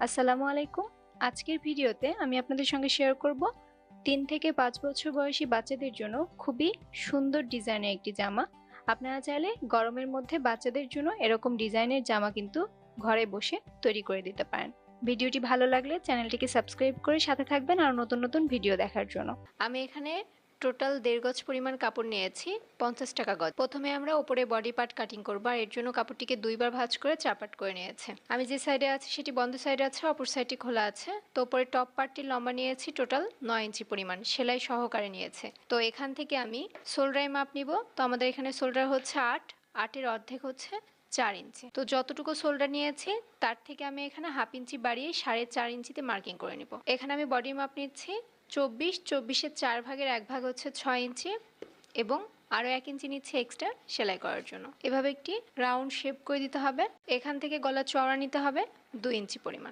আসসালামু আলাইকুম। আজকের ভিডিওতে আমি আপনাদের সঙ্গে শেয়ার করব ৩ থেকে ৫ বছর বয়সী বাচ্চাদের জন্য খুবই সুন্দর ডিজাইনের একটি জামা। আপনারা চাইলে গরমের মধ্যে বাচ্চাদের জন্য এরকম ডিজাইনের জামা কিন্তু ঘরে বসে তৈরি করে দিতে পারেন। ভিডিওটি ভালো লাগলে চ্যানেলটিকে সাবস্ক্রাইব করে সাথে থাকবেন আর নতুন নতুন ভিডিও দেখার জন্য। আমি এখানে টোটাল ১.৫ গজ পরিমাণ কাপড় নিয়েছি, ৫০ টাকা গজ। প্রথমে আমরা উপরে বডি পার্ট কাটিং করব, আর এর জন্য কাপড়টিকে ২ বার ভাঁজ করে ৪ পার্ট করে নিয়েছি। আমি যে সাইডে আছি সেটি বন্ধ সাইডে আছে, অপর সাইডটি খোলা আছে। তো উপরে টপ পার্টটির লম্বা নিয়েছি টোটাল ৯ ইঞ্চি পরিমাণ, সেলাই সহকারে নিয়েছে। তো এখান থেকে আমি শোল্ডারের মাপ নিব। তো আমাদের এখানে শোল্ডার হচ্ছে ৮ এর অর্ধেক হচ্ছে ৪ ইঞ্চি। তো যতটুকু শোল্ডার নিয়েছি তার থেকে আমি এখানে হাফ ইঞ্চি বাড়িয়ে ৪.৫ ইঞ্চিতে মার্কিং করে নিব। এখানে আমি বডি মাপ নিচ্ছি ২৪ ৪ ভাগের ১ ভাগ হচ্ছে ৬ ইঞ্চি, এবং আরও ১ ইঞ্চি নিচ্ছি এক্সট্রা সেলাই করার জন্য। এভাবে একটি রাউন্ড শেপ করে দিতে হবে। এখান থেকে গলা চওড়া নিতে হবে ২ ইঞ্চি পরিমাণ।